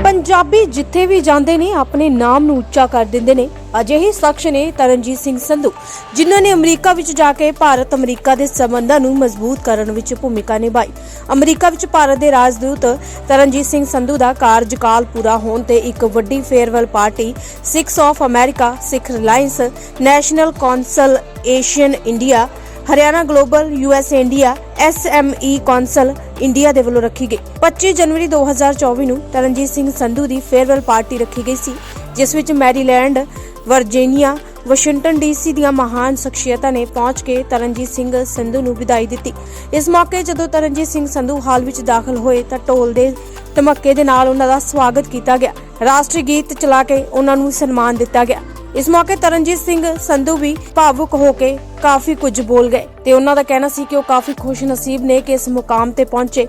पंजाबी जिथे भी जाते ने अपने नाम नूं उच्चा कर देंदे ने। अजिहे शख्स ने तरनजीत सिंह संधू, जिन्हां ने अमरीका विच जाके भारत अमरीका के संबंधां नूं मजबूत करन विच भूमिका निभाई। अमरीका विच भारत के राजदूत तरनजीत सिंह संधू का कार्यकाल पूरा होने ते एक वड्डी farewell party Sikhs of America, Sikh रिलायंस, national council Asian India, Haryana global US India, SME council India दे वल्लों रखी गई। 25 जनवरी 2024 ਨੂੰ ਤਰਨਜੀਤ ਸਿੰਘ ਸੰਧੂ ਦੀ ਫੇਅਰਵੈਲ ਪਾਰਟੀ ਰੱਖੀ ਗਈ ਸੀ, ਜਿਸ ਵਿੱਚ ਮੈਰੀਲੈਂਡ, ਵਰਜੀਨੀਆ, ਵਾਸ਼ਿੰਗਟਨ DC ਦੀਆਂ ਮਹਾਨ ਸ਼ਖਸੀਅਤਾਂ ਨੇ ਪਹੁੰਚ ਕੇ ਤਰਨਜੀਤ ਸਿੰਘ ਸੰਧੂ ਨੂੰ ਵਿਦਾਈ ਦਿੱਤੀ। ਇਸ ਮੌਕੇ ਜਦੋਂ ਤਰਨਜੀਤ ਸਿੰਘ ਸੰਧੂ ਹਾਲ ਵਿੱਚ ਦਾਖਲ ਹੋਏ ਤਾਂ ਢੋਲ ਦੇ ਧਮਾਕੇ ਦੇ ਨਾਲ ਉਹਨਾਂ ਦਾ ਸਵਾਗਤ ਕੀਤਾ ਗਿਆ। ਰਾਸ਼ਟਰੀ ਗੀਤ ਚਲਾ ਕੇ ਉਹਨਾਂ ਨੂੰ ਸਨਮਾਨ ਦਿੱਤਾ ਗਿਆ। इस मौके तरनजीत सिंह संधू भी भावुक होके काफी कुछ बोल गए ते उन्हां दा कहना सी कि वो काफी खुश नसीब ने कि इस मुकाम ते पहुंचे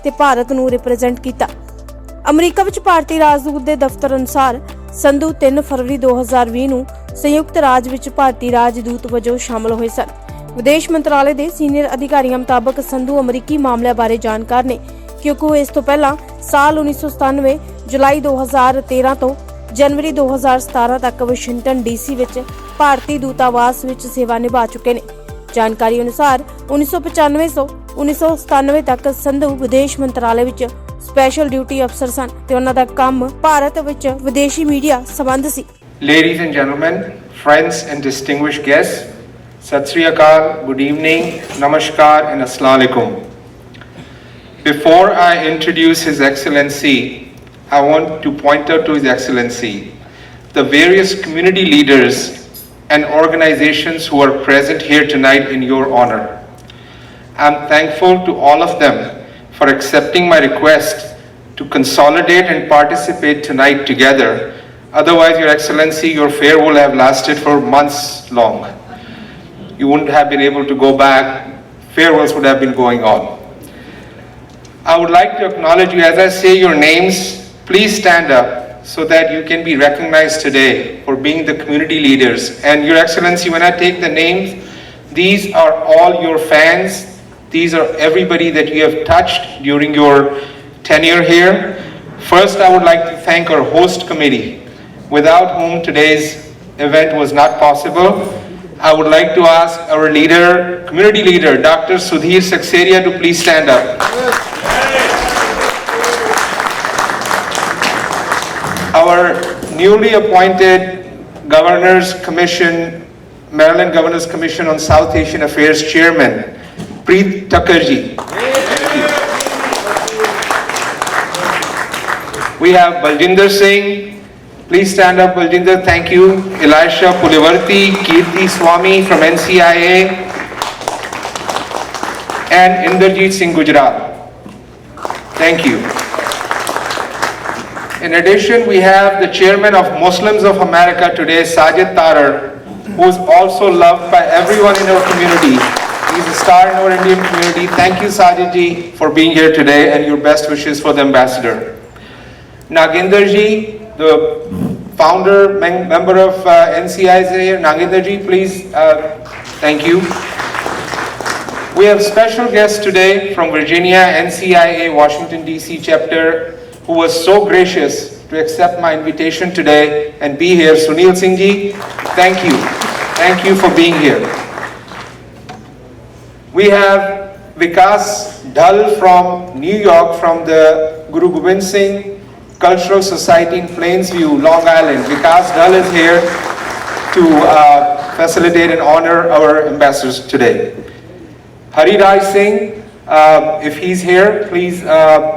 ते भारत नूं रिप्रेजेंट किया। अमरीका विच भारतीय राजदूत दे दफ्तर अनुसार संधू 3 फरवरी 2020 ਨੂੰ संयुक्त राज विच भारतीय राजदूत वजों शामिल होए सन। विदेश मंत्रालय दे सीनियर अधिकारियों मुताबक संधू अमरीकी मामलों बारे जानकार ने, क्योंकि वो इस तो पहला साल 1997 जुलाई 2013 तो जनवरी 2017 तक वाशिंगटन DC विच भारतीय दूतावास विच सेवा निभा चुके ने। जानकारी अनुसार 1995 ਤੋਂ 1997 तक संधू विदेश मंत्रालय विच स्पेशल ड्यूटी अफसर सन ते उन्हां दा काम भारत विच विदेशी मीडिया संबंध सी। Ladies and gentlemen, friends and distinguished guests, Sat Sri Akal, good evening, Namaskar and Assalamu Alaikum. Before I introduce His Excellency, I want to point out to His Excellency the various community leaders and organizations who are present here tonight in your honor. I'm thankful to all of them for accepting my request to consolidate and participate tonight together. Otherwise, Your Excellency, your fair will have lasted for months long. You wouldn't have been able to go back. Farewells would have been going on. I would like to acknowledge you as I say your names. Please stand up so that you can be recognized today for being the community leaders. And Your Excellency, when I take the names, these are all your fans. These are everybody that you have touched during your tenure here. First, I would like to thank our host committee, without whom today's event was not possible. I would like to ask our leader, community leader, Dr. Sudhir Saxeria, to please stand up. Our newly appointed Governor's Commission, Maryland Governor's Commission on South Asian Affairs Chairman, Preet Thakurji. We have Baljinder Singh. Please stand up, Baljinder. Thank you. Elisha Pulivarti, Kirti Swami from NCIA, and Inderjeet Singh Gujarat. Thank you. In addition, we have the chairman of Muslims of America today, Sajid Tarar, who is also loved by everyone in our community. He's a star in our Indian community. Thank you, Sajid ji, for being here today, and your best wishes for the ambassador. Naginder ji, the founder, member of NCI is here. Naginder ji, please, thank you. We have special guests today from Virginia, NCIA, Washington DC chapter, who was so gracious to accept my invitation today and be here. Sunil Singh ji, thank you. Thank you for being here. We have Vikas Dhal from New York, from the Guru Gobind Singh Cultural Society in Plainsview, Long Island. Vikas Dhal is here to facilitate and honor our ambassadors today. Hari Raj Singh, if he's here, please,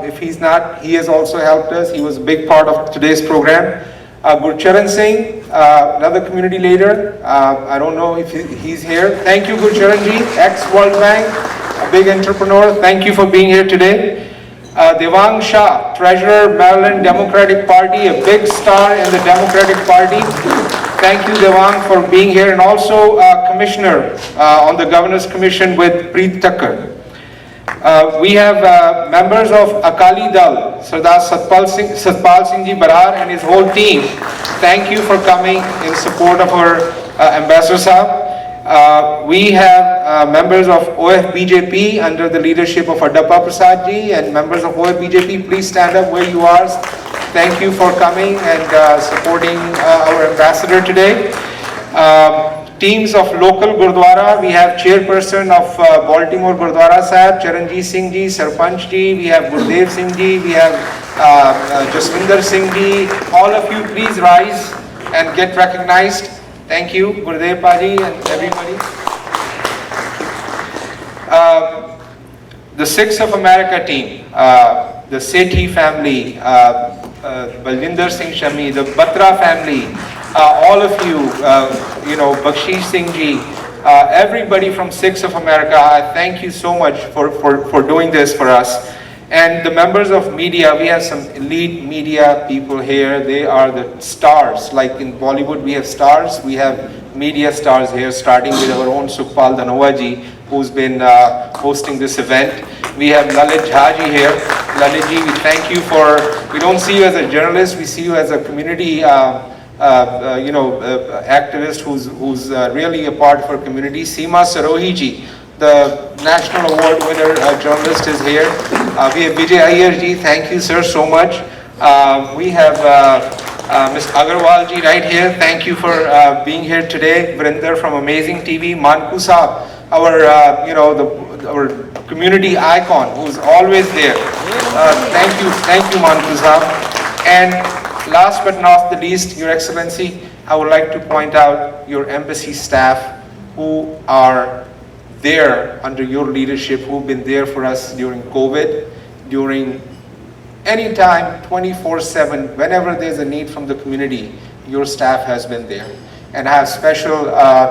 if he's not, he has also helped us. He was a big part of today's program. Gurcharan Singh, another community leader. I don't know if he's here. Thank you, Gurcharan ji, ex-World Bank, a big entrepreneur. Thank you for being here today. Devang Shah, Treasurer, Maryland Democratic Party, a big star in the Democratic Party. Thank you, Devang, for being here. And also Commissioner on the Governor's Commission with Preet Thakur. We have members of Akali Dal, Sardar Satpal Singh Ji Barar and his whole team. Thank you for coming in support of our Ambassador Sahab. We have members of OFBJP under the leadership of Adappa Prasad ji, and members of OFBJP, please stand up where you are. Thank you for coming and supporting our ambassador today. Teams of local Gurdwara, we have chairperson of Baltimore Gurdwara Sahib, Taranjit Singh ji, Sarpanch ji, we have Gurdev Singh ji, we have Jaswinder Singh ji. All of you please rise and get recognized. Thank you, Gurdev Paji and everybody. The Sikhs of America team, the Sethi family, Baljinder Singh Shami, the Batra family, all of you, Bakshish Singh ji, everybody from Sikhs of America, I thank you so much for doing this for us. And the members of media, we have some elite media people here. They are the stars. Like in Bollywood, we have stars. We have media stars here, starting with our own Sukhpal Dhanova ji, who's been hosting this event. We have Lalit Jha ji here. Lalit ji, we thank you for, we don't see you as a journalist, we see you as a community activist who's really a part of our community. Seema Sarohi ji, the National Award winner journalist, is here. We have Vijay Iyer ji, thank you sir so much. We have Ms. Agarwal ji right here, thank you for being here today. Vrinder from Amazing TV, Manku Saab, our community icon who's always there. Thank you Manku Saab. And last but not the least, Your Excellency, I would like to point out your embassy staff who are there under your leadership, who've been there for us during COVID, during any time, 24/7, whenever there's a need from the community, your staff has been there. And I have special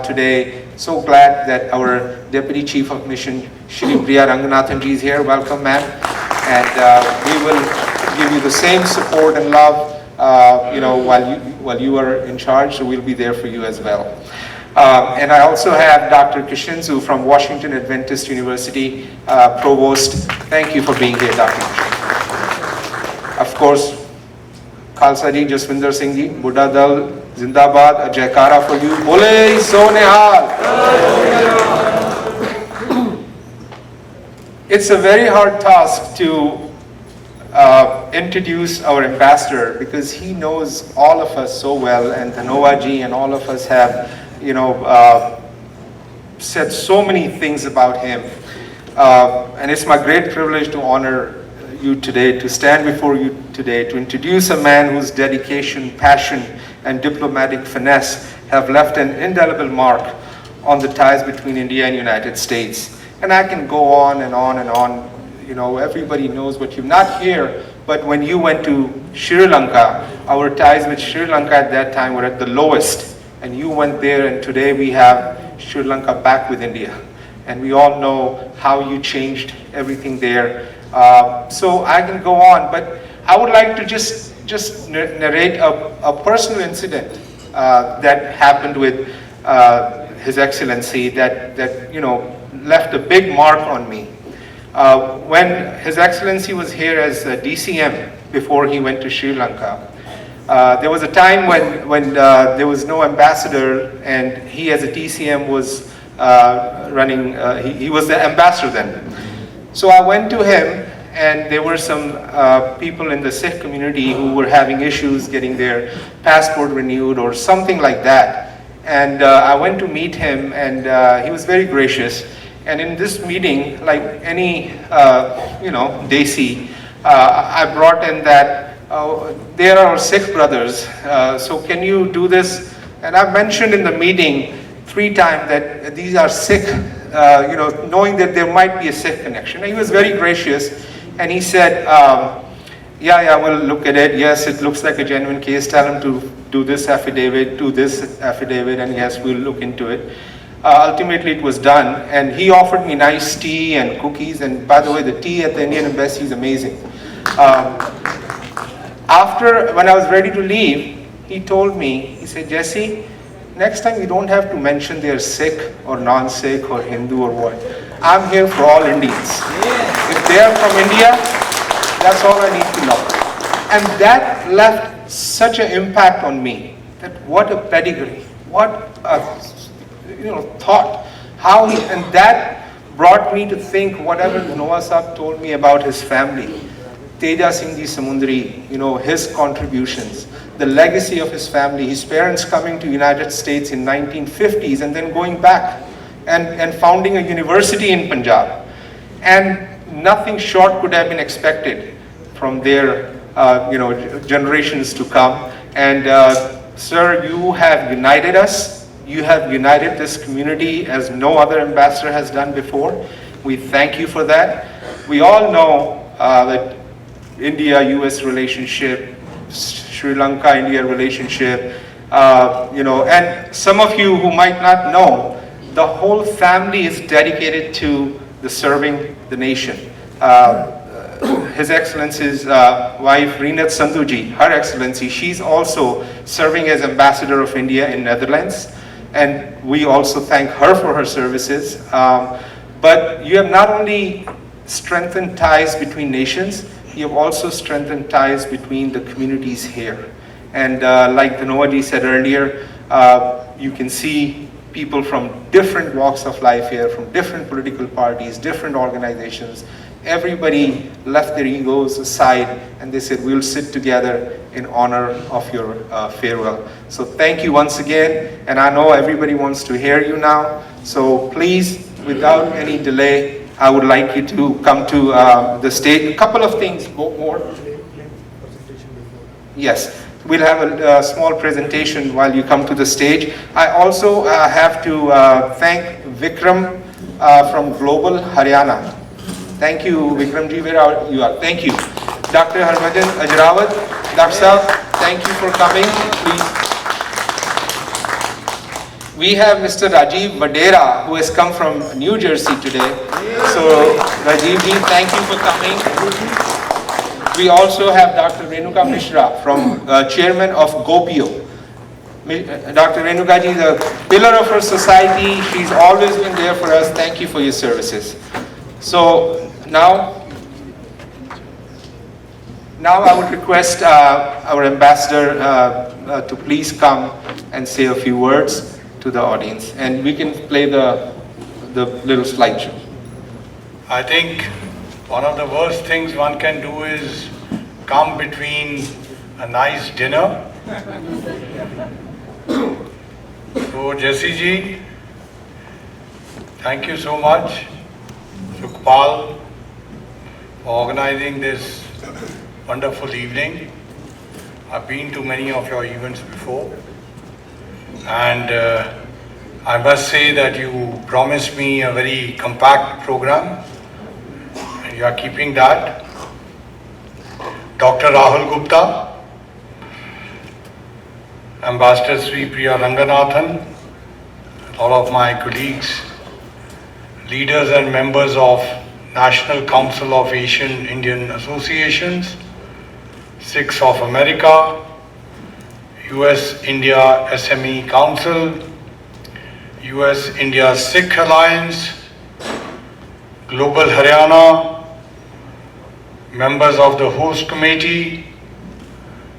today, so glad that our Deputy Chief of Mission, Shri Priya Ranganathan ji is here. Welcome, ma'am. And we will give you the same support and love while you are in charge, so we'll be there for you as well. And I also have Dr. Kishinzu from Washington Adventist University, Provost. Thank you for being here, Dr. Of course, Khalsa ji, Jaswinder Singh ji, Buddha Dal, Zindabad, a Jaikara for you. Bole So Nihal. It's a very hard task to introduce our ambassador because he knows all of us so well, and Dhanova ji and all of us have said so many things about him. And it's my great privilege to honor you today, to stand before you today, to introduce a man whose dedication, passion, and diplomatic finesse have left an indelible mark on the ties between India and United States. And I can go on and on and on. Everybody knows what you're not here, but when you went to Sri Lanka, our ties with Sri Lanka at that time were at the lowest. And you went there, and today we have Sri Lanka back with India. And we all know how you changed everything there. So I can go on, but I would like to just narrate a personal incident that happened with His Excellency that left a big mark on me. When His Excellency was here as DCM before he went to Sri Lanka, there was a time when there was no ambassador, and he as a DCM was running, he was the ambassador then. So I went to him, and there were some people in the Sikh community who were having issues getting their passport renewed or something like that. And I went to meet him, and he was very gracious. And in this meeting, like any, Desi, I brought in that there are Sikh brothers, so can you do this? And I mentioned in the meeting 3 times that these are Sikh, knowing that there might be a Sikh connection. And he was very gracious, and he said, yeah, we'll look at it. Yes, it looks like a genuine case. Tell him to do this affidavit, and yes, we'll look into it. Ultimately, it was done, and he offered me nice tea and cookies, and by the way, the tea at the Indian Embassy is amazing. When I was ready to leave, he told me, he said, Jesse, next time you don't have to mention they're Sikh or non-Sikh or Hindu or what. I'm here for all Indians. If they're from India, that's all I need to know. And that left such an impact on me, that what a pedigree, what a thought how and that brought me to think whatever Noah Saab told me about his family. Teja Singh Ji Samundri, his contributions, the legacy of his family, his parents coming to United States in 1950s and then going back and founding a university in Punjab. And nothing short could have been expected from their generations to come. And sir, you have united us. You have united this community as no other ambassador has done before. We thank you for that. We all know that India-US relationship, Sri Lanka-India relationship, and some of you who might not know, the whole family is dedicated to the serving the nation. His Excellency's wife, Reenat Sandhu ji, Her Excellency, she's also serving as Ambassador of India in Netherlands. And we also thank her for her services. But you have not only strengthened ties between nations, you have also strengthened ties between the communities here. And like Noah ji said earlier, you can see people from different walks of life here, from different political parties, different organizations. Everybody left their egos aside and they said, we'll sit together in honor of your farewell. So thank you once again. And I know everybody wants to hear you now. So please, without any delay, I would like you to come to the stage. A couple of things more. Yes, we'll have a small presentation while you come to the stage. I also have to thank Vikram from Global Haryana. Thank you, Vikram ji, where are you? Thank you. Dr. Harmajan Ajrawat, Dr. Saab, thank you for coming. Please. We have Mr. Rajiv Vadera, who has come from New Jersey today. So, Rajiv ji, thank you for coming. We also have Dr. Renuka Mishra, from Chairman of GOPIO. Dr. Renuka ji is a pillar of our society. She's always been there for us. Thank you for your services. So now I would request our ambassador to please come and say a few words to the audience, and we can play the little slideshow. I think one of the worst things one can do is come between a nice dinner. So Jesse ji, thank you so much. Sukhpal, for organizing this wonderful evening. I've been to many of your events before, and I must say that you promised me a very compact program, and you are keeping that. Dr. Rahul Gupta, Ambassador Sri Priya Ranganathan, all of my colleagues, leaders and members of National Council of Asian Indian Associations, Sikhs of America, US-India SME Council, US-India Sikh Alliance, Global Haryana, members of the host committee,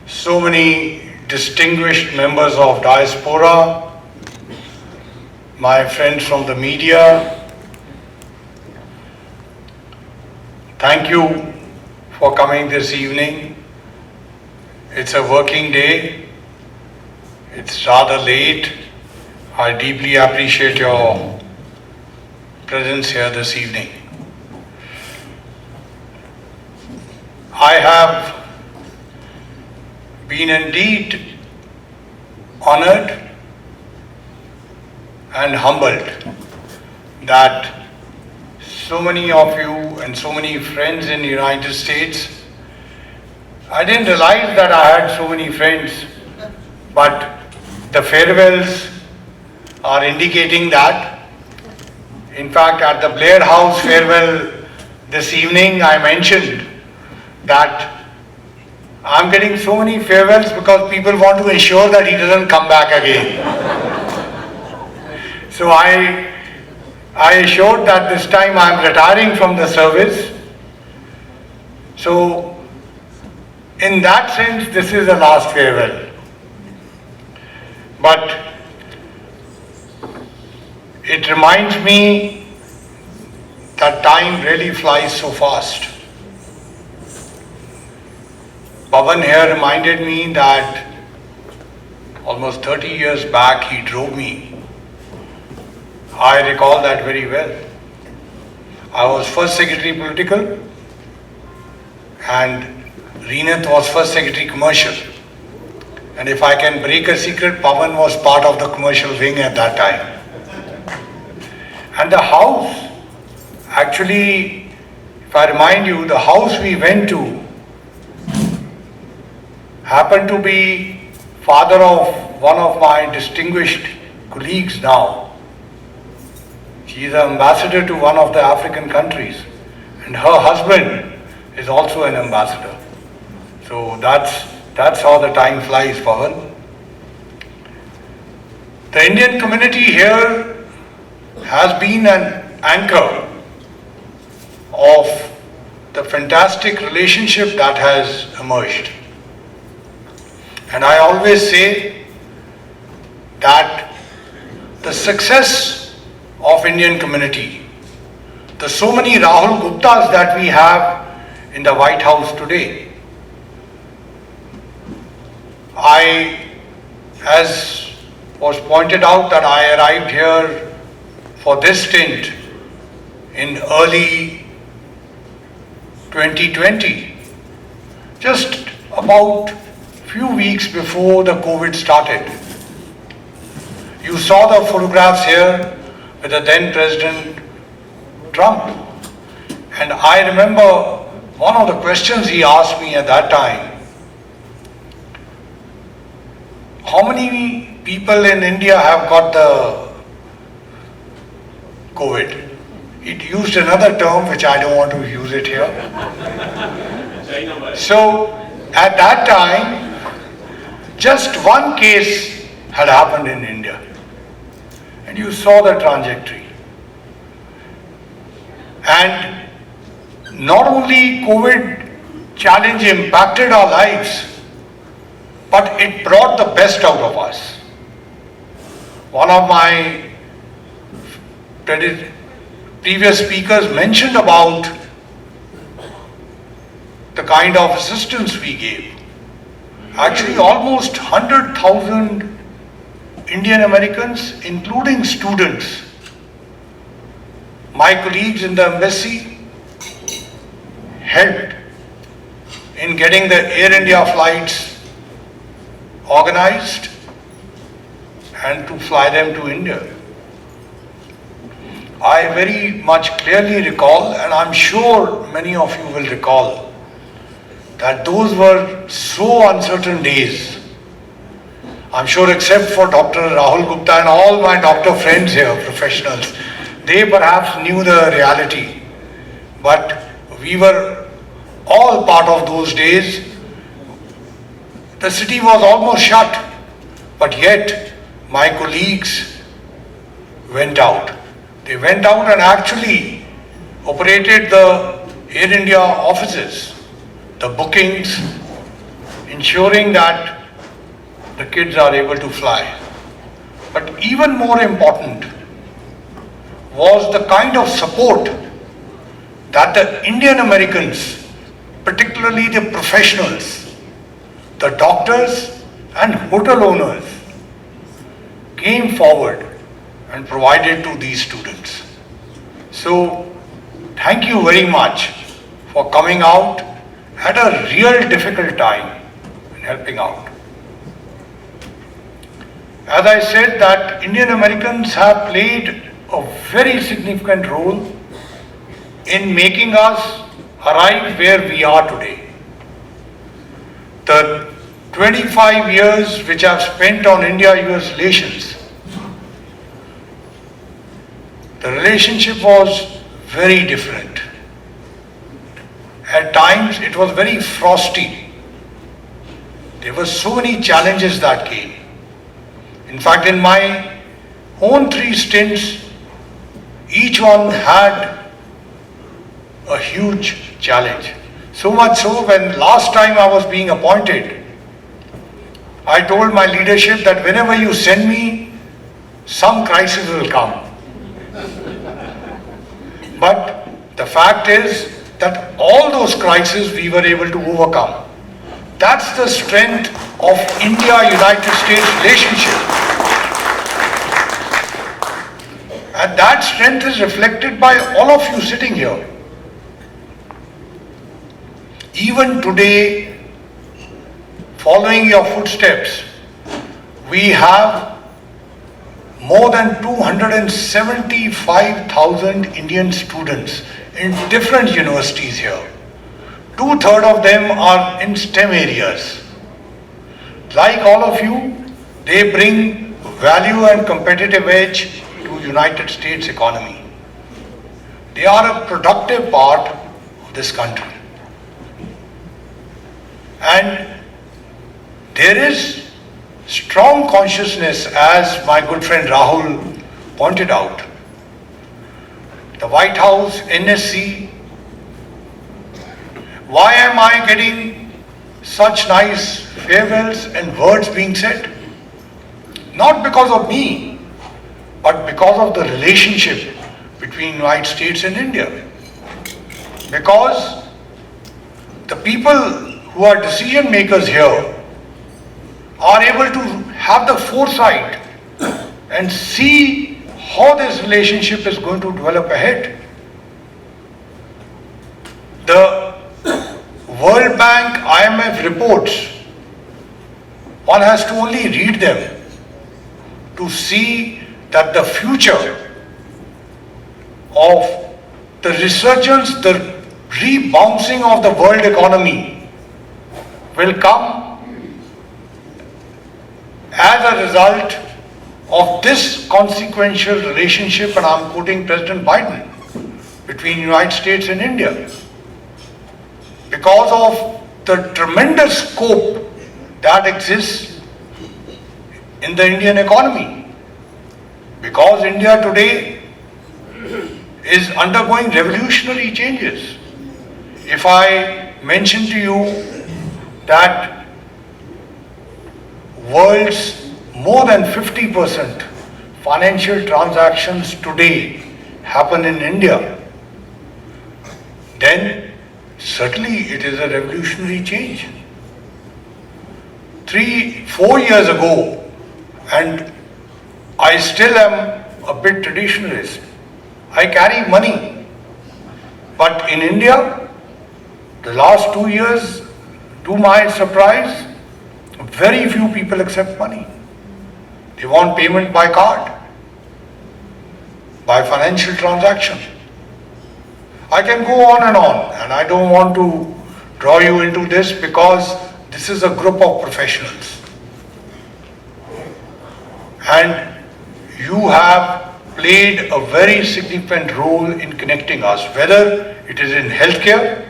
so many distinguished members of diaspora, my friends from the media. Thank you for coming this evening. It's a working day. It's rather late. I deeply appreciate your presence here this evening. I have been indeed honored and humbled that so many of you and so many friends in the United States. I didn't realize that I had so many friends, but the farewells are indicating that. In fact, at the Blair House farewell this evening, I mentioned that I'm getting so many farewells because people want to ensure that he doesn't come back again. So I assured that this time I'm retiring from the service. So in that sense, this is the last farewell. But It reminds me that time really flies so fast. Pawan here reminded me that almost 30 years back he drove me. I recall that very well. I was first secretary political and Reenath was first secretary commercial. And if I can break a secret, Pawan was part of the commercial wing at that time. And the house, actually, if I remind you, the house we went to happened to be father of one of my distinguished colleagues now. She is an ambassador to one of the African countries, and her husband is also an ambassador. So that's how the time flies, Pawan. The Indian community here has been an anchor of the fantastic relationship that has emerged. And I always say that the success of Indian community, the so many Rahul Guptas that we have in the White House today, as was pointed out, that I arrived here for this stint in early 2020, just about few weeks before the COVID started. You saw the photographs here with the then President Trump. And I remember one of the questions he asked me at that time: how many people in India have got the COVID? It used another term which I don't want to use it here. So at that time, just one case had happened in India. And you saw the trajectory. And not only COVID challenge impacted our lives, but it brought the best out of us. One of my previous speakers mentioned about the kind of assistance we gave. Actually, almost 100,000 Indian Americans, including students, my colleagues in the embassy, helped in getting the Air India flights organized and to fly them to India. I very much clearly recall, and I'm sure many of you will recall, that those were so uncertain days. I'm sure except for Dr. Rahul Gupta and all my doctor friends here, professionals, they perhaps knew the reality. But we were all part of those days. The city was almost shut, but yet my colleagues went out. They went out and actually operated the Air India offices, the bookings, ensuring that the kids are able to fly. But even more important was the kind of support that the Indian Americans, particularly the professionals, the doctors and hotel owners, came forward and provided to these students. So thank you very much for coming out at a real difficult time and helping out. As I said, that Indian Americans have played a very significant role in making us arrive where we are today. The 25 years which I've spent on India-US relations, the relationship was very different. At times it was very frosty. There were so many challenges that came. In fact, in my own 3 stints, each one had a huge challenge. So much so, when last time I was being appointed, I told my leadership that whenever you send me, some crisis will come. But the fact is that all those crises we were able to overcome. That's the strength of India-United States relationship. And that strength is reflected by all of you sitting here. Even today, following your footsteps, we have more than 275,000 Indian students in different universities here. 2/3 of them are in STEM areas. Like all of you, they bring value and competitive edge to United States economy. They are a productive part of this country. And there is strong consciousness, as my good friend Rahul pointed out. The White House, NSC, why am I getting such nice farewells and words being said? Not because of me, but because of the relationship between United States and India. Because the people who are decision makers here are able to have the foresight and see how this relationship is going to develop ahead. The World Bank, IMF reports, one has to only read them to see that the future of the resurgence, the rebouncing of the world economy will come as a result of this consequential relationship, and I'm quoting President Biden, between United States and India. Because of the tremendous scope that exists in the Indian economy. Because India today is undergoing revolutionary changes. If I mention to you that world's more than 50% financial transactions today happen in India, then certainly it is a revolutionary change. 3-4 years ago, and I still am a bit traditionalist, I carry money. But in India, the last 2 years, to my surprise, very few people accept money. They want payment by card, by financial transaction. I can go on, and I don't want to draw you into this because this is a group of professionals. And you have played a very significant role in connecting us, whether it is in healthcare,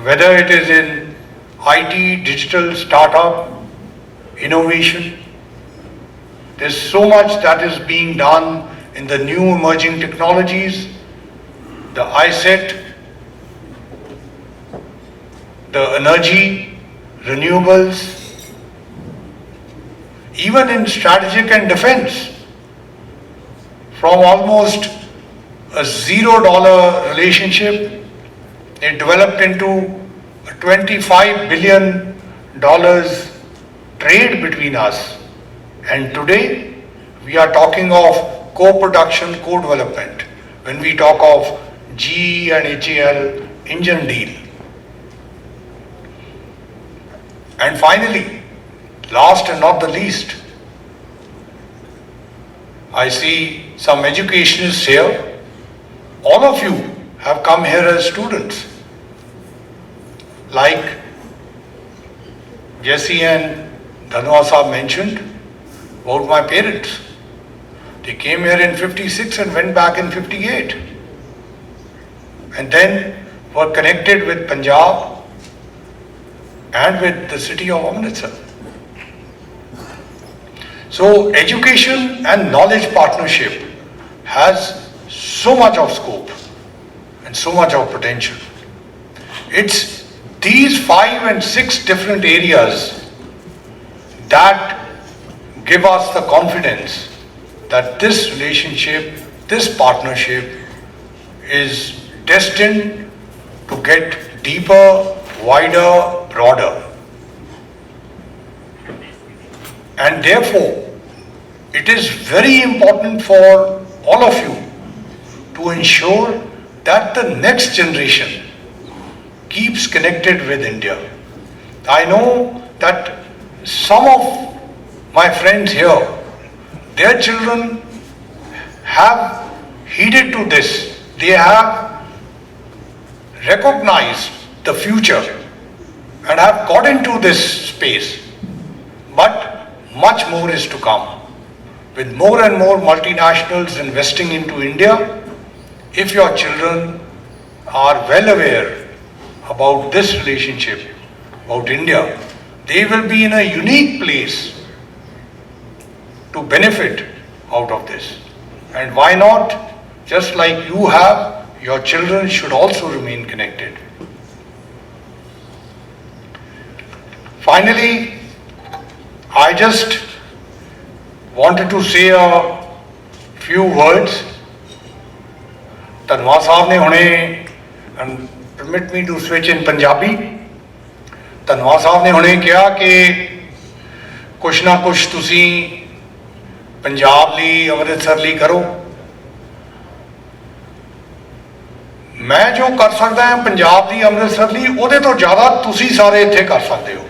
whether it is in IT, digital, startup, innovation. There's so much that is being done in the new emerging technologies, the ISET, the energy, renewables, even in strategic and defense. From almost a $0 relationship, it developed into a $25 billion trade between us. And today, we are talking of co-production, co-development. When we talk of GE and HAL engine deal. And finally, last and not the least, I see some educationists here. All of you have come here as students. Like Jesse and Dhanwa Saab mentioned about my parents. They came here in 56 and went back in 58. And then were connected with Punjab and with the city of Amritsar. So education and knowledge partnership has so much of scope and so much of potential. It's these 5 and 6 different areas that give us the confidence that this relationship, this partnership is destined to get deeper, wider, broader. And therefore, it is very important for all of you to ensure that the next generation keeps connected with India. I know that some of my friends here, their children have heeded to this. They have recognized the future and have got into this space. But much more is to come. With more and more multinationals investing into India, if your children are well aware about this relationship, about India, they will be in a unique place to benefit out of this. And why not? Just like you have, your children should also remain connected. Finally, I just wanted to say a few words. ਧੰਨਵਾਦ ਸਾਹਿਬ ਨੇ ਹੁਣੇ, and permit me to switch in Punjabi. ਧੰਨਵਾਦ ਸਾਹਿਬ ਨੇ ਹੁਣੇ ਕਿਹਾ ਕਿ ਕੁਛ ਨਾ ਕੁਛ ਤੁਸੀਂ ਪੰਜਾਬ ਲਈ, ਅੰਮ੍ਰਿਤਸਰ ਲਈ ਕਰੋ। ਮੈਂ ਜੋ ਕਰ ਸਕਦਾ ਹਾਂ ਪੰਜਾਬ ਦੀ, ਅੰਮ੍ਰਿਤਸਰ ਲਈ, ਉਹਦੇ ਤੋਂ ਜ਼ਿਆਦਾ ਤੁਸੀਂ ਸਾਰੇ ਇੱਥੇ ਕਰ ਸਕਦੇ ਹੋ,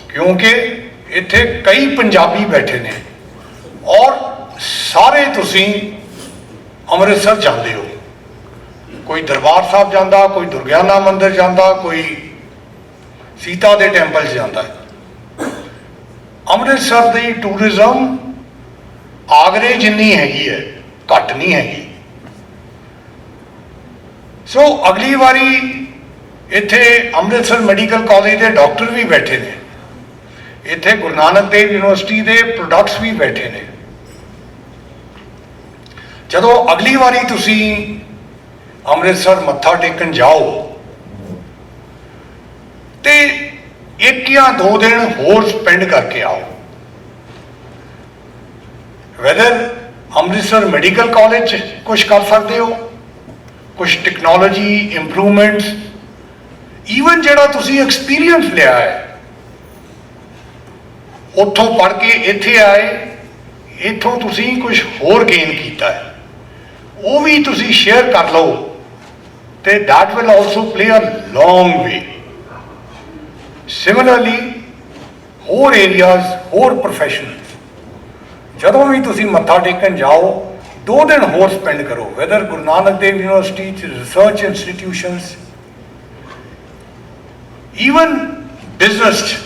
ਕਿਉਂਕਿ ਇੱਥੇ ਕਈ ਪੰਜਾਬੀ ਬੈਠੇ ਨੇ ਔਰ ਸਾਰੇ ਤੁਸੀਂ ਅੰਮ੍ਰਿਤਸਰ ਜਾਂਦੇ ਹੋ। ਕੋਈ ਦਰਬਾਰ ਸਾਹਿਬ ਜਾਂਦਾ, ਕੋਈ ਦੁਰਗਿਆਨਾ ਮੰਦਿਰ ਜਾਂਦਾ, ਕੋਈ ਸੀਤਾ ਦੇ ਟੈਂਪਲ 'ਚ ਜਾਂਦਾ ਹੈ। ਅੰਮ੍ਰਿਤਸਰ ਦੀ ਟੂਰਿਜ਼ਮ ਆਗਰੇ ਜਿੰਨੀ ਹੈਗੀ ਹੈ, ਘੱਟ ਨਹੀਂ ਹੈਗੀ। ਸੋ ਅਗਲੀ ਵਾਰੀ ਇੱਥੇ ਅੰਮ੍ਰਿਤਸਰ ਮੈਡੀਕਲ ਕਾਲਜ ਦੇ ਡਾਕਟਰ ਵੀ ਬੈਠੇ ਨੇ, ਇੱਥੇ ਗੁਰੂ ਨਾਨਕ ਦੇਵ ਯੂਨੀਵਰਸਿਟੀ ਦੇ ਪ੍ਰੋਡਕਟਸ ਵੀ ਬੈਠੇ ਨੇ। ਜਦੋਂ ਅਗਲੀ ਵਾਰੀ ਤੁਸੀਂ ਅੰਮ੍ਰਿਤਸਰ ਮੱਥਾ ਟੇਕਣ ਜਾਓ ਤੇ 1 ਜਾਂ 2 ਦਿਨ ਹੋਰ ਸਪੈਂਡ ਕਰਕੇ ਆਓ। ਵੈਦਰ ਅੰਮ੍ਰਿਤਸਰ ਮੈਡੀਕਲ ਕਾਲਜ 'ਚ ਕੁਛ ਕਰ ਸਕਦੇ ਹੋ, ਕੁਛ ਟੈਕਨੋਲੋਜੀ ਇੰਪਰੂਵਮੈਂਟਸ, ਈਵਨ ਜਿਹੜਾ ਤੁਸੀਂ ਐਕਸਪੀਰੀਅੰਸ ਲਿਆ ਹੈ ਉੱਥੋਂ ਪੜ੍ਹ ਕੇ ਇੱਥੇ ਆਏ, ਇੱਥੋਂ ਤੁਸੀਂ ਕੁਛ ਹੋਰ ਗੇਨ ਕੀਤਾ ਹੈ, ਉਹ ਵੀ ਤੁਸੀਂ ਸ਼ੇਅਰ ਕਰ ਲਓ ਤੇ that will also play a long way. Similarly, ਹੋਰ ਏਰੀਆਜ਼, ਹੋਰ ਪ੍ਰੋਫੈਸ਼ਨਲਸ, ਜਦੋਂ ਵੀ ਤੁਸੀਂ ਮੱਥਾ ਟੇਕਣ ਜਾਓ 2 ਦਿਨ ਹੋਰ ਸਪੈਂਡ ਕਰੋ, ਵੈਦਰ ਗੁਰੂ ਨਾਨਕ ਦੇਵ ਯੂਨੀਵਰਸਿਟੀ 'ਚ, ਰਿਸਰਚ ਇੰਸਟੀਟਿਊਸ਼ਨਸ, ਈਵਨ ਬਿਜ਼ਨਸ 'ਚ।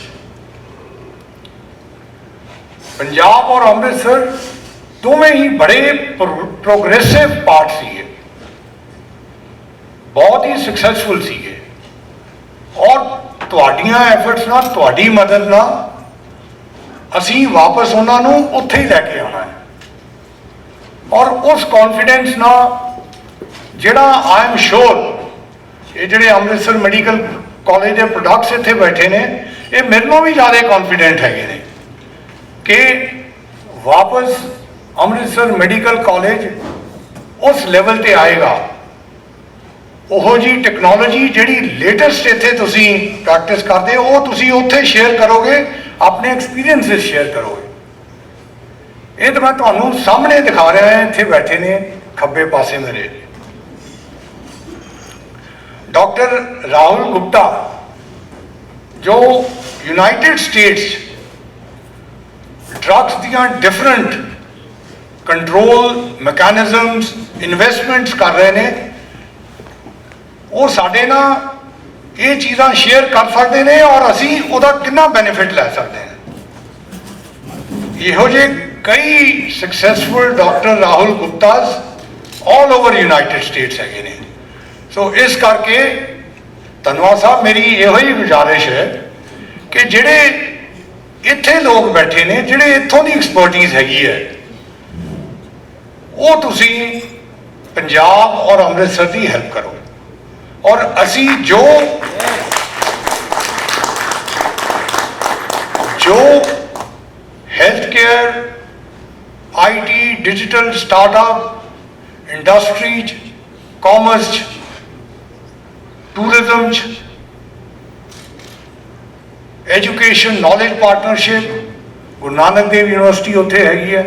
ਪੰਜਾਬ ਔਰ ਅੰਮ੍ਰਿਤਸਰ ਦੋਵੇਂ ਹੀ ਬੜੇ ਪ੍ਰੋਗਰੈਸਿਵ ਪਾਰਟ ਸੀਗੇ, ਬਹੁਤ ਹੀ ਸਕਸੈਸਫੁਲ ਸੀਗੇ ਔਰ ਤੁਹਾਡੀਆਂ ਐਫਰਟਸ ਨਾਲ, ਤੁਹਾਡੀ ਮਦਦ ਨਾਲ ਅਸੀਂ ਵਾਪਸ ਉਹਨਾਂ ਨੂੰ ਉੱਥੇ ਹੀ ਲੈ ਕੇ ਆਉਣਾ ਹੈ। ਔਰ ਉਸ ਕੌਨਫੀਡੈਂਸ ਨਾਲ ਜਿਹੜਾ ਆਈ ਐਮ ਸ਼ੋਰ ਇਹ ਜਿਹੜੇ ਅੰਮ੍ਰਿਤਸਰ ਮੈਡੀਕਲ ਕਾਲਜ ਦੇ ਪ੍ਰੋਡਕਟਸ ਇੱਥੇ ਬੈਠੇ ਨੇ, ਇਹ ਮੇਰੇ ਨਾਲੋਂ ਵੀ ਜ਼ਿਆਦਾ ਕੌਨਫੀਡੈਂਟ ਹੈਗੇ ਨੇ ਕਿ ਵਾਪਸ ਅੰਮ੍ਰਿਤਸਰ ਮੈਡੀਕਲ ਕਾਲਜ ਉਸ ਲੈਵਲ ਤੇ ਆਏਗਾ। ਉਹੋ ਜੀ ਟੈਕਨੋਲੋਜੀ ਜਿਹੜੀ ਲੇਟੈਸਟ ਇੱਥੇ ਤੁਸੀਂ ਪ੍ਰੈਕਟਿਸ ਕਰਦੇ ਹੋ, ਉਹ ਤੁਸੀਂ ਉੱਥੇ ਸ਼ੇਅਰ ਕਰੋਗੇ, ਆਪਣੇ ਐਕਸਪੀਰੀਅੰਸਿਸ ਸ਼ੇਅਰ ਕਰੋਗੇ। ਇਹ ਤਾਂ ਮੈਂ ਤੁਹਾਨੂੰ ਸਾਹਮਣੇ ਦਿਖਾ ਰਿਹਾ ਹਾਂ, ਇੱਥੇ ਬੈਠੇ ਨੇ ਖੱਬੇ ਪਾਸੇ ਮੇਰੇ ਡਾਕਟਰ ਰਾਹੁਲ ਗੁਪਤਾ, ਜੋ ਯੂਨਾਈਟਿਡ ਸਟੇਟਸ ਡਰੱਗਸ ਦੀਆਂ ਡਿਫਰੈਂਟ ਕੰਟਰੋਲ ਮੈਕੈਨਿਜ਼ਮਸ, ਇਨਵੈਸਟਮੈਂਟਸ ਕਰ ਰਹੇ ਨੇ। ਉਹ ਸਾਡੇ ਨਾਲ ਇਹ ਚੀਜ਼ਾਂ ਸ਼ੇਅਰ ਕਰ ਸਕਦੇ ਨੇ ਔਰ ਅਸੀਂ ਉਹਦਾ ਕਿੰਨਾ ਬੈਨੀਫਿਟ ਲੈ ਸਕਦੇ ਹਾਂ। ਇਹੋ ਜਿਹੇ ਕਈ successful doctor Rahul Guptas all over United States ਹੈਗੇ ਨੇ। ਸੋ ਇਸ ਕਰਕੇ ਧੰਨਵਾਦ ਸਾਹਿਬ, ਮੇਰੀ ਇਹੋ ਹੀ ਗੁਜ਼ਾਰਿਸ਼ ਹੈ ਕਿ ਜਿਹੜੇ ਇੱਥੇ ਲੋਕ ਬੈਠੇ ਨੇ, ਜਿਹੜੇ ਇੱਥੋਂ ਦੀ ਐਕਸਪਰਟੀਜ਼ ਹੈਗੀ ਹੈ, ਉਹ ਤੁਸੀਂ ਪੰਜਾਬ ਔਰ ਅੰਮ੍ਰਿਤਸਰ ਦੀ ਹੈਲਪ ਕਰੋ। ਔਰ ਅਸੀਂ ਜੋ health care, IT, digital startup industry 'ਚ ਕਾਮਰਸ 'ਚ, ਟੂਰਿਜ਼ਮ 'ਚ, education knowledge partnership, Guru Nanak Dev university ਉੱਥੇ ਹੈਗੀ ਹੈ।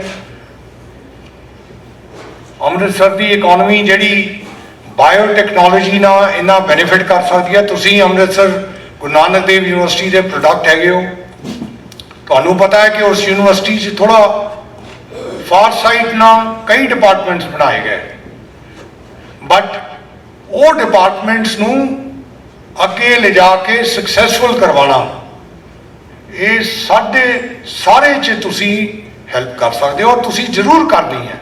ਅੰਮ੍ਰਿਤਸਰ ਦੀ ਇਕੋਨਮੀ ਜਿਹੜੀ ਬਾਇਓਟੈਕਨੋਲੋਜੀ ਨਾਲ ਇੰਨਾ ਬੈਨੀਫਿਟ ਕਰ ਸਕਦੀ ਹੈ। ਤੁਸੀਂ ਅੰਮ੍ਰਿਤਸਰ ਗੁਰੂ ਨਾਨਕ ਦੇਵ ਯੂਨੀਵਰਸਿਟੀ ਦੇ ਪ੍ਰੋਡਕਟ ਹੈਗੇ ਹੋ। ਤੁਹਾਨੂੰ ਪਤਾ ਹੈ ਕਿ ਉਸ ਯੂਨੀਵਰਸਿਟੀ 'ਚ ਥੋੜ੍ਹਾ ਫਾਰ ਸਾਈਡ ਨਾਲ ਕਈ ਡਿਪਾਰਟਮੈਂਟਸ ਬਣਾਏ ਗਏ, ਬਟ ਉਹ ਡਿਪਾਰਟਮੈਂਟਸ ਨੂੰ ਅੱਗੇ ਲਿਜਾ ਕੇ ਸਕਸੈਸਫੁਲ ਕਰਵਾਉਣਾ, ਇਹ ਸਾਡੇ ਸਾਰੇ 'ਚ ਤੁਸੀਂ ਹੈਲਪ ਕਰ ਸਕਦੇ ਹੋ, ਔਰ ਤੁਸੀਂ ਜ਼ਰੂਰ ਕਰਨੀ ਹੈ।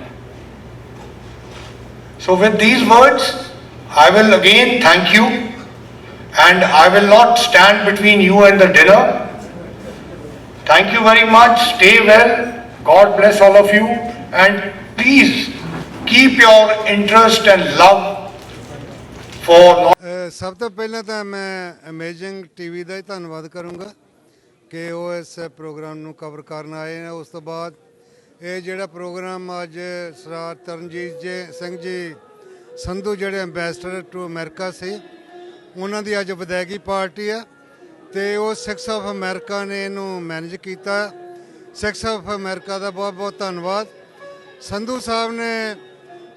So with these words, I will again thank you, and I will not stand between you and the dinner. Thank you very much. Stay well. God bless all of you, and please keep your interest and love for. ਸਭ ਤੋਂ ਪਹਿਲਾਂ ਤਾਂ ਮੈਂ amazing TV ਦਾ ਹੀ ਧੰਨਵਾਦ ਕਰੂੰਗਾ ਕਿ ਉਹ ਇਸ ਪ੍ਰੋਗਰਾਮ ਨੂੰ ਕਵਰ ਕਰਨ ਆਏ ਨੇ। ਉਸ ਤੋਂ ਬਾਅਦ ਇਹ ਜਿਹੜਾ ਪ੍ਰੋਗਰਾਮ ਅੱਜ ਸਰਦਾਰ ਤਰਨਜੀਤ ਸਿੰਘ ਜੀ ਸੰਧੂ ਜਿਹੜੇ ਅੰਬੈਸਡਰ ਟੂ ਅਮਰੀਕਾ ਸੀ, ਉਹਨਾਂ ਦੀ ਅੱਜ ਵਿਦਾਇਗੀ ਪਾਰਟੀ ਆ ਅਤੇ ਉਹ ਸਿਕਸ ਆਫ ਅਮਰੀਕਾ ਨੇ ਇਹਨੂੰ ਮੈਨੇਜ ਕੀਤਾ। ਸਿਕਸ ਆਫ ਅਮਰੀਕਾ ਦਾ ਬਹੁਤ ਬਹੁਤ ਧੰਨਵਾਦ। ਸੰਧੂ ਸਾਹਿਬ ਨੇ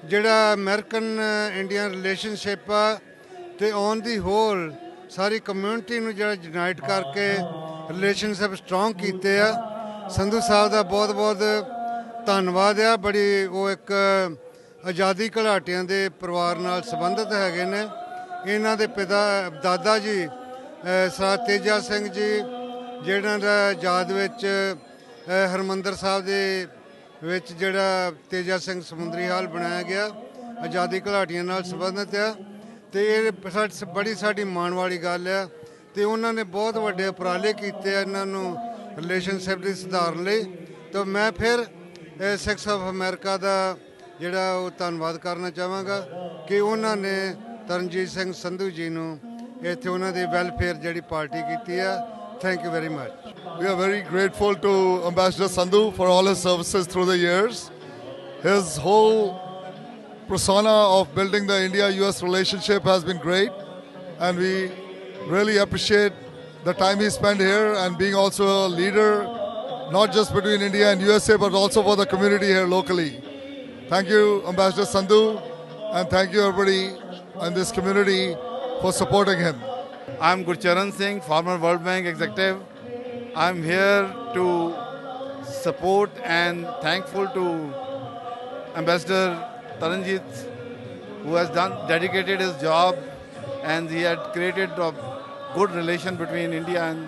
ਜਿਹੜਾ ਅਮਰੀਕਨ ਇੰਡੀਅਨ ਰਿਲੇਸ਼ਨਸ਼ਿਪ ਆ ਅਤੇ ਔਨ ਦੀ ਹੋਲ ਸਾਰੀ ਕਮਿਊਨਿਟੀ ਨੂੰ ਜਿਹੜਾ ਯੂਨਾਈਟ ਕਰਕੇ ਰਿਲੇਸ਼ਨਸ਼ਿਪ ਸਟਰੋਂਗ ਕੀਤੇ ਆ। ਸੰਧੂ ਸਾਹਿਬ ਦਾ ਬਹੁਤ ਬਹੁਤ ਧੰਨਵਾਦ ਆ। ਬੜੀ ਉਹ ਇੱਕ ਆਜ਼ਾਦੀ ਘੁਲਾਟੀਆਂ ਦੇ ਪਰਿਵਾਰ ਨਾਲ ਸੰਬੰਧਿਤ ਹੈਗੇ ਨੇ। ਇਹਨਾਂ ਦੇ ਦਾਦਾ ਜੀ ਸਰਦਾਰ ਤੇਜਾ ਸਿੰਘ ਜੀ, ਜਿਹਨਾਂ ਦਾ ਯਾਦ ਵਿੱਚ ਹਰਿਮੰਦਰ ਸਾਹਿਬ ਦੇ ਵਿੱਚ ਜਿਹੜਾ ਤੇਜਾ ਸਿੰਘ ਸਮੁੰਦਰੀ ਹਾਲ ਬਣਾਇਆ ਗਿਆ, ਆਜ਼ਾਦੀ ਘੁਲਾਟੀਆਂ ਨਾਲ ਸੰਬੰਧਿਤ ਆ ਅਤੇ ਇਹ ਬੜੀ ਸਾਡੀ ਮਾਣ ਵਾਲੀ ਗੱਲ ਆ। ਅਤੇ ਉਹਨਾਂ ਨੇ ਬਹੁਤ ਵੱਡੇ ਉਪਰਾਲੇ ਕੀਤੇ ਆ ਇਹਨਾਂ ਨੂੰ ਰਿਲੇਸ਼ਨਸ਼ਿਪ ਦੀ ਸੁਧਾਰਨ ਲਈ। ਤਾਂ ਮੈਂ ਫਿਰ ਸਿਕਸ ਆਫ ਅਮਰੀਕਾ ਦਾ ਜਿਹੜਾ ਉਹ ਧੰਨਵਾਦ ਕਰਨਾ ਚਾਹਾਂਗਾ ਕਿ ਉਹਨਾਂ ਨੇ ਤਰਨਜੀਤ ਸਿੰਘ ਸੰਧੂ ਜੀ ਨੂੰ ਇੱਥੇ ਉਹਨਾਂ ਦੀ ਵੈਲਫੇਅਰ ਜਿਹੜੀ ਪਾਰਟੀ ਕੀਤੀ ਆ। Thank you very much. We are very grateful to Ambassador Sandhu for all his services through the years. His whole persona of building the India-US relationship has been great, and we really appreciate the time he spent here and being also a leader, not just between India and USA, but also for the community here locally. Thank you, Ambassador Sandhu, and thank you everybody in this community for supporting him. I'm Gurcharan Singh, former World Bank executive. I'm here to support and thankful to Ambassador Taranjit, who has dedicated his job, and he had created a good relation between India and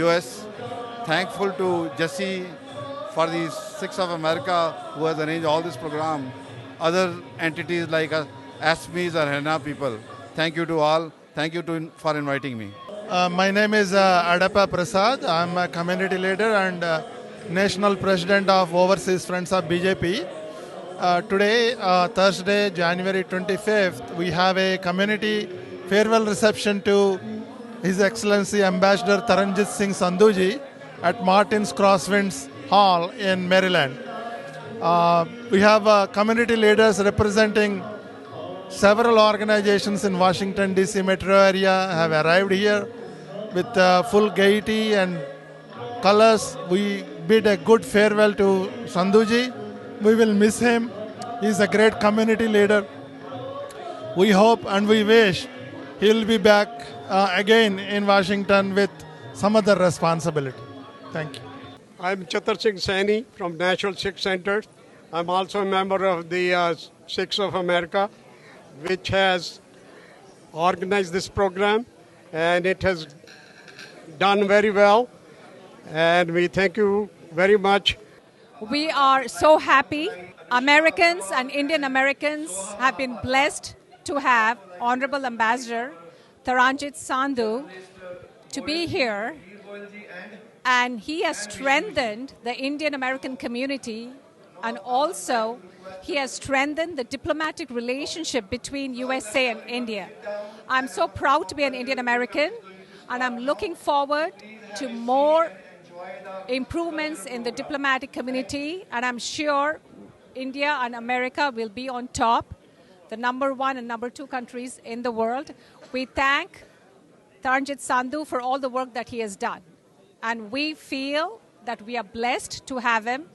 US. Thankful to Jesse for the Six of America, who has arranged all this program. Other entities like ASMEs or HENA people. Thank you to all. Thank you for inviting me. My name is Adapa Prasad. I'm a community leader and national president of Overseas Friends of BJP. Today, Thursday, January 25th, we have a community farewell reception to His Excellency Ambassador Taranjit Singh Sandhu ji at Martin's Crosswinds Hall in Maryland. We have community leaders representing several organizations in Washington DC metro area have arrived here with full gaiety and colors. We bid a good farewell to Sandhuji. We will miss him. He is a great community leader. We hope and we wish he will be back again in Washington with some other responsibility. Thank you. I'm Chatar Singh Saini from National Sikh Center. I'm also a member of the Sikhs of America, which has organized this program, and it has done very well, and we thank you very much. We are so happy. Americans and Indian Americans have been blessed to have Honorable Ambassador Taranjit Singh to be here, and he has strengthened the Indian American community, and also he has strengthened the diplomatic relationship between USA and India. I'm so proud to be an Indian American, and I'm looking forward to more improvements in the diplomatic community, and I'm sure India and America will be on top the number 1 and number 2 countries in the world. We thank Taranjit Sandhu for all the work that he has done. And we feel that we are blessed to have him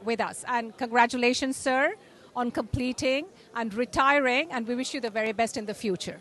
with us. And congratulations, sir, on completing and retiring, and we wish you the very best in the future.